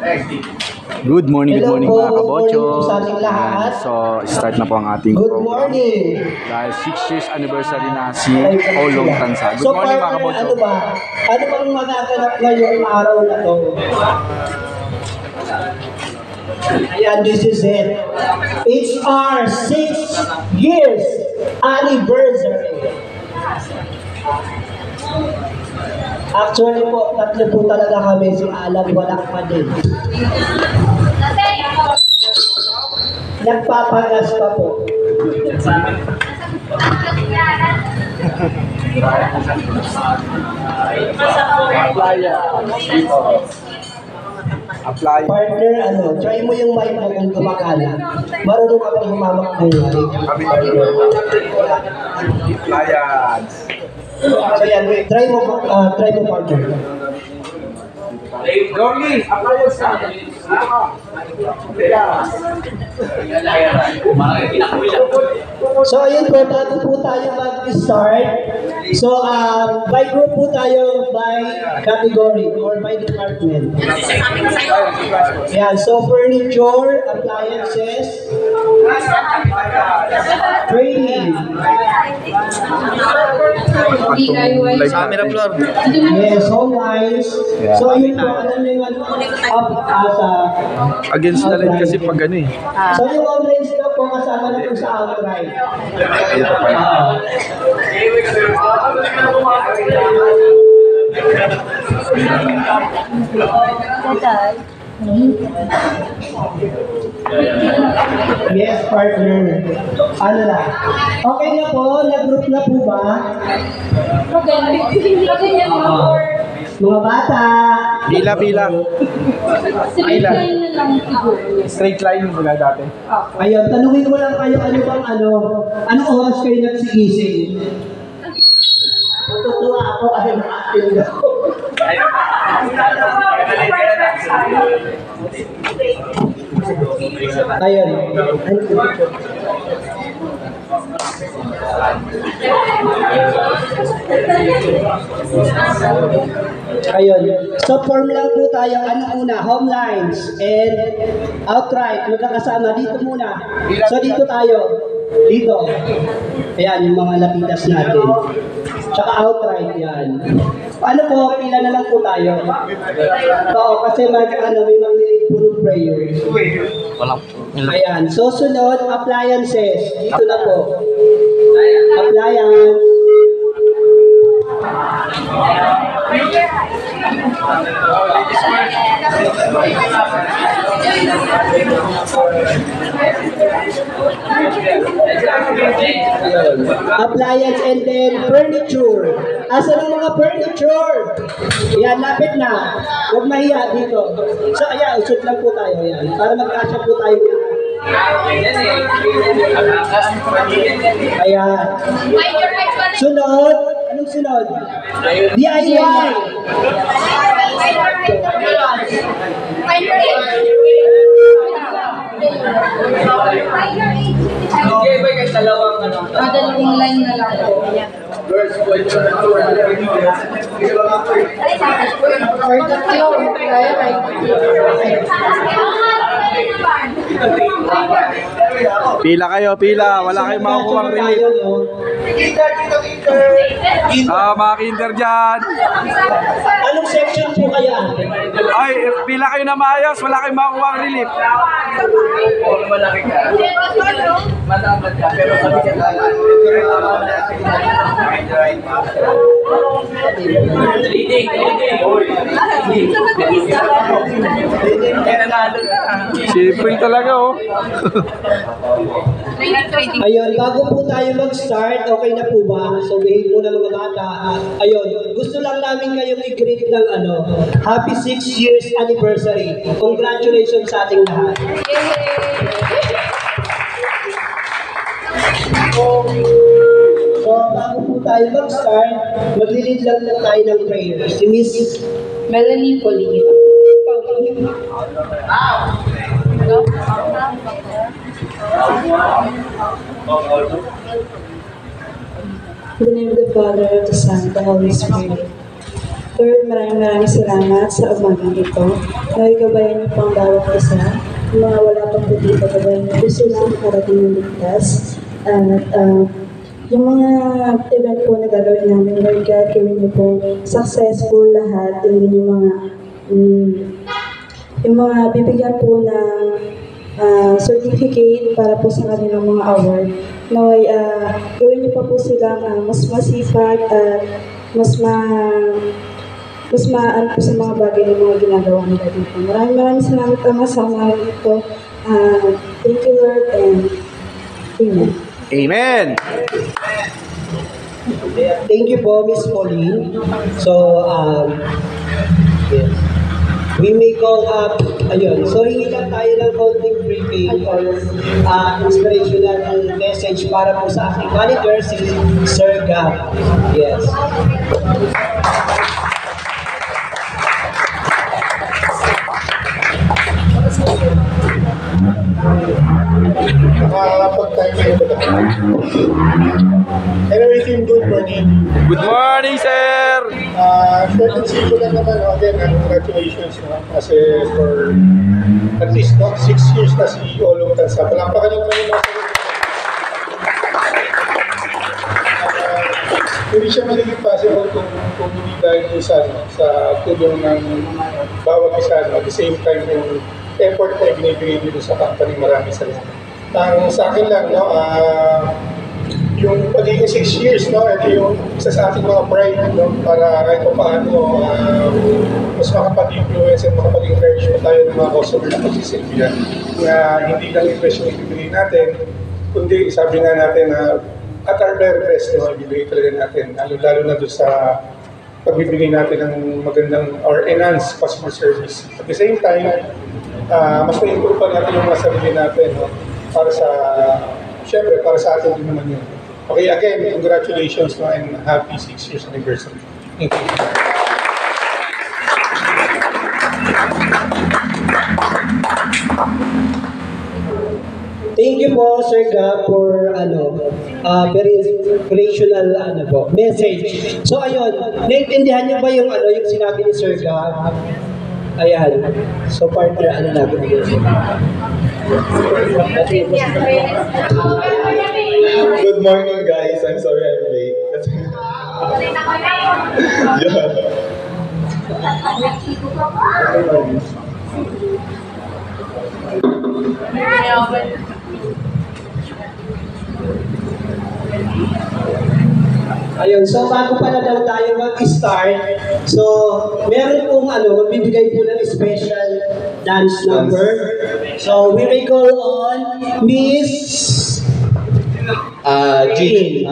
Good morning mga kabocho. Sa ating lahat. So, start na po ang ating Good program. morning. Dahil 6 years anniversary na si Olong Tansa. Good So, morning mga partner, kabocho. ano ba? Ano bang magaganap ngayong araw na to? Ayan, this is it. It's our 6 years anniversary. Actually po, tatlo po talaga kami. Si Alan, walang pa din. Nagpapagas pa po. Apply. Partner, try mo yung mic mo kung gumagana. Marunong ka bang humamak ng mic? Appliance. So yan, try mo partner. Dormy, appliance ka. So ayun po, bago po tayo mag-start. So by group po tayo, by category or by department. Yan, so furniture, appliances, training. Camera floor. Yes, home lines. So ayun po, alam nyo yung up sa... Against the line kasi pag ano eh. So yung home lines na po kasama na po sa outright. Ito pa yun. Yes, partner. Ano na? Okay na po? Nag-group na po ba? Mga bata. Pila. Straight line yung baga dati. Ayun, tanungin ko lang kayo anong oras kayo nagsigising? Natutuwa ako ay maatin daw. Ayun. Ayun. So form lang po tayo, una, home lines and outright, magkakasama dito muna. So dito tayo, dito. Ayan, yung mga lapitas natin. Tsaka outright yan. Ano po, pila na lang po tayo. Oo, kasi may mga puro prayer. Ayan, so sunod, appliances. Dito na po. Appliance. Appliance and then furniture. Asa ng mga furniture? Yan, lapit na. Huwag mahiya dito. So, ayan, usod lang po tayo. Yan, para magkasya po tayo. Ayan. Sunod. Anong sunod? DIY. Dalawang line na lang po. Pila kayo, pila. Wala kayong makukuha ng relief. Mga kinder dyan. Anong section po kaya? Ay, pila kayo na maayos. Wala kayong makukuha ng relief. Matamat ka, pero sabi ka Sipring talaga oh. Ayun, bago po tayo mag-start, okay na po ba? So, behave muna mga bata. Ayun, gusto lang namin kayong i-greet ng Happy 6 years anniversary. Congratulations sa ating lahat. So, bago po tayo mag-start, maglilid lang tayo ng prayer. Si Miss Melanie Polino. In the name of the Father, of the Son, of the Holy Spirit. Lord, maraming salamat sa umagang ito. Naway gabayan niyo po ang bawat isa. Yung mga wala pang puti, gabayan niyo po sila makarating ng ligtas. At yung mga event po na gagawin namin, Lord God, gawin niyo po successful lahat. Hindi yung mga bibigyan po ng certificate para po sa kanilang mga award. Naway, gawin niyo pa po silang mas masipag at mas maan po sa mga bagay ng mga ginagawa nila dito. Maraming salamat Ama sa umaga ito. Thank you Lord and Amen. Amen! Thank you po, Miss Pauline. So, yes. We may go up, ayun. So, hingi lang tayo ng konting briefing or inspirational message para po sa aking manager, si Sir Gab. Yes. Nakakapag-time kayo ba? Anyway, team, good morning. Good morning, sir! Short and simple lang naman. Again, congratulations. Kasi for at least 6 years na si Olong Tansa. Palampakan yung mga hindi siya magiging possible kung hindi dahil sa tulong ng bawat isa. At the same time, yung effort na ibinibigay dito sa company, maraming salamat. Sa akin lang, no, yung pagiging 6 years, no, ito yung isa sa ating mga pride, no, para kahit pa paano mas makapag-influence at makapag-encourage pa tayo ng mga customer na pagsisilbihan na hindi lang yung presyo ibibigay natin, kundi sabi nga natin na at our very best, no, ibibigay talaga natin, lalo na doon sa pagbibigay natin ng magandang or enhanced customer service. At the same time, mas ma-improve pa natin yung mga sarili natin, no, para sa, syempre, para sa atin din naman yun. Okay, again, congratulations, no, and happy 6 years anniversary. Thank you. Thank you po, Sir Gab, for very inspirational message. So ayun, naintindihan niyo ba yung yung sinabi ni Sir Gab? Ayan. So partner, natin yun. Good morning, guys. I'm sorry I'm late. Ayun, so bago pala daw tayo mag-start, so meron pong magbibigay po ng special dance number. So we may call on Miss Jean.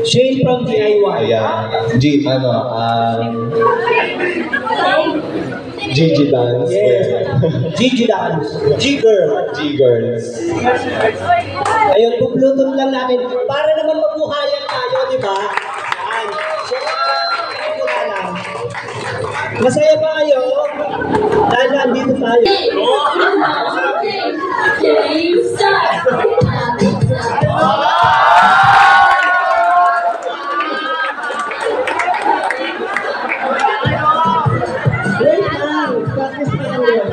Shane from DIY. Yeah. Jean, Gigi Dance. Yes. Gigi Dance. G-Girl. G-Girls. Ayun, bublutot lang natin para naman mabuhayan tayo, di ba? Yan. So, wala lang. Masaya ba kayo? Dahil nandito tayo. Wait lang. Practice pa tayo.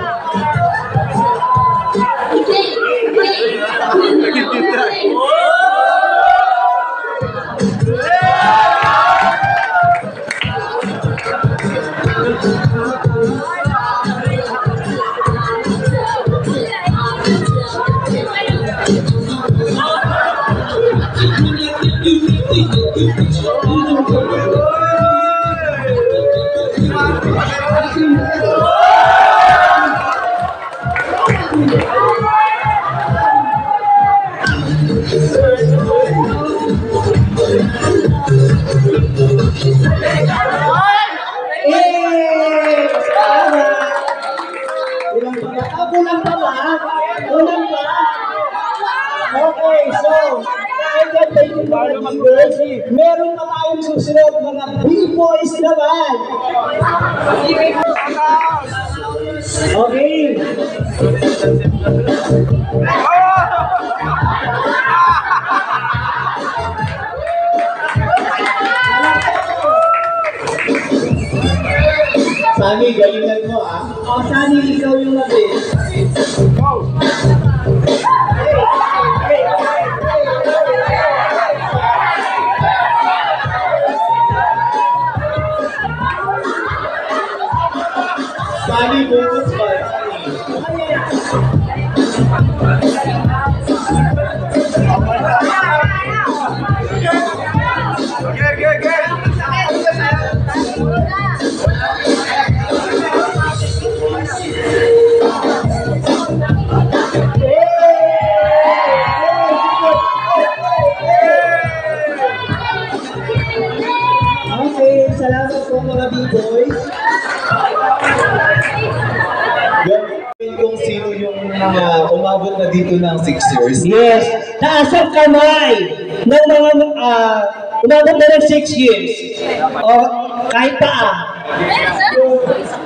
Kulang pa ba? Kulang pa? Okay, so, thank you mga viewers. Meron pa tayong susunod mga B-boys naman. Okay. mo na din. Sali bukas ba? Okay, salamat po mga B-boys. Kung sino yung umabot na dito ng 6 years. Yes, taas ang kamay ng mga umabot na ng 6 years. O kahit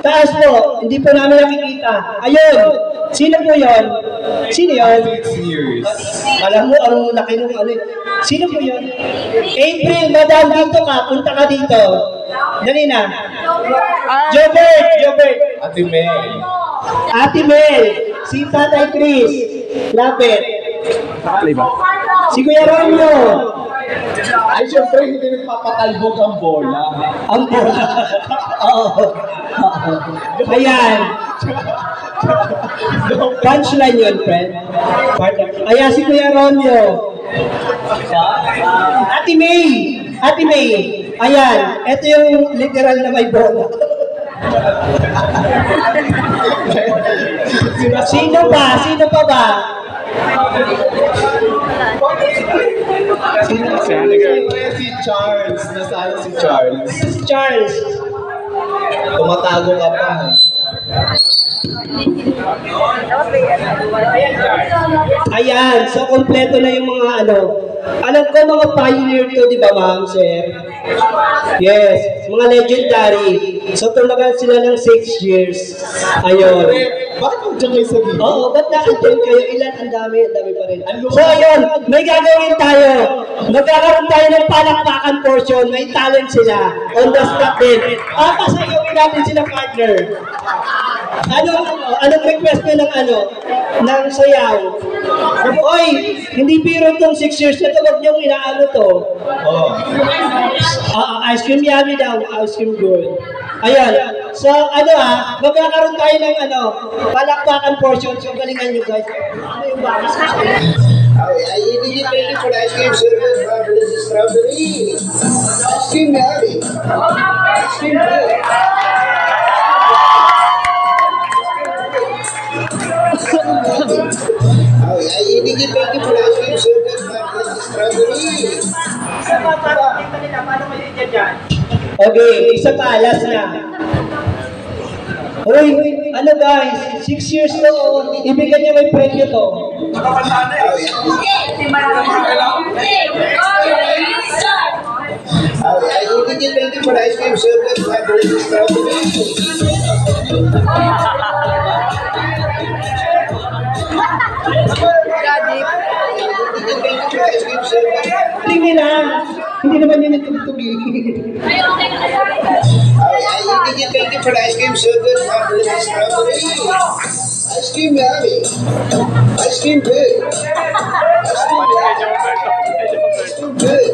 taas po, hindi po namin nakikita. Ayun, sino po yun? Sino yun? 6 years. Alam mo, ang laki nung ano. Sino po yun? April, madam, dito ka. Punta ka dito. Dali na. Jobert. Ate Mel. Ate Mel. Si Tatay Chris. Lapit. Play ba? Si Kuya Romeo. Ay, syempre, hindi nagpapatalbog ang bola. Ang bola. Oo. Ayan. Punchline yun, friend. Ayan, si Kuya Romeo. Ate May. Ayan, ito yung literal na may bola. Sino pa ba? Siyempre, si Charles. Nasaan si Charles? Si Charles. Tumatago ka pa. Ayan, so kompleto na yung mga ano. Alam ko mga pioneer to, di ba ma'am, sir? Yes, mga legendary. So tumagal sila ng 6 years. Ayun. Bakit nandiyan kayo sa video? Oo, ba't na-attend kayo? Ilan? Ang dami pa rin. So ayun, may gagawin tayo. Magkakaroon tayo ng palakpakan portion. May talent sila. On the spot din. Pasayawin natin sila, partner. Anong request nyo ng sayaw? Oy, hindi biro itong 6 years na ito. Huwag niyong inaano to. Oo. Ice cream yummy daw. Ice cream good. Ayan. So, magkakaroon tayo ng palakpakan portion. So, galingan nyo guys. Ano yung bakit? I immediately waiting for ice cream service, this is strawberry. Ice cream yummy. Ice cream good. I immediately waiting for ice cream service, this is strawberry. Okay, isa pa, last na. Uy, guys, 6 years to, ibigay niya may premyo to. I immediately waiting for ice cream service, this is strawberry. Tingin na, hindi naman yun nagtugtugi. I immediately waiting for ice cream service, this is strawberry. Ice cream yummy. Ice cream good. Ice cream good.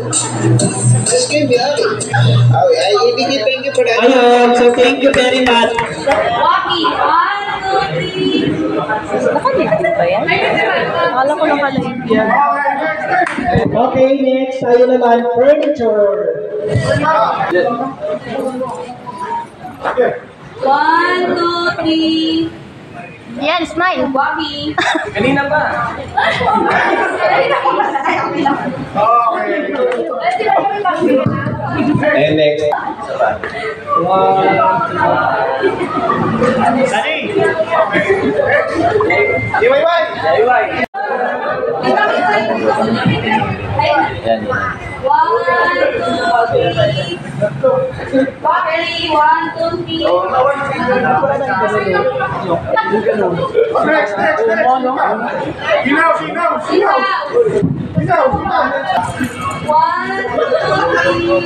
Ice cream yummy. I immediately waiting for ice cream. Ayun, so thank you very much. Waki, 1, 2, 3. Nakalimutan ba yan? Akala ko nakalimutan yan. Okay, next, tayo naman, furniture. 1, 2, 3. Yan, smile. Waki. Kanina pa. And next. Yan. 1, 2, 3. Waki, 1, 2, 3. Next. Sinaw. 1, 2,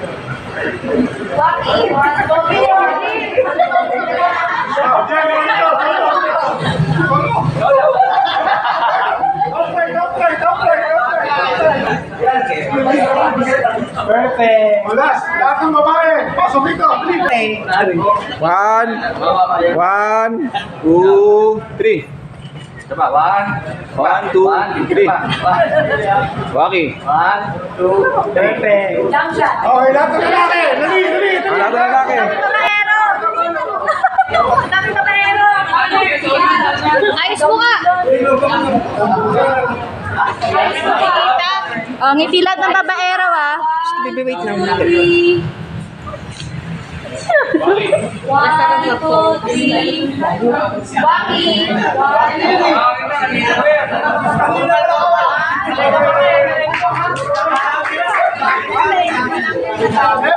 3. Waki, 1, 2, 3. Perfect. Malas, lahat ng babae. Pasok dito. Bilis. 1, 1, 2, 3. Coba, 1, 2, 3. Waki. 1, 2, Perfect. Jump shot. Okay, lahat ng lalaki. Dali, dali. Wala na lalaki. Dami babaero. Ayos mo ka. Oh, ngiti lahat ng babaero ah. Baby, wait lang. 1, 2, 3. Waki, 1, 2, 3.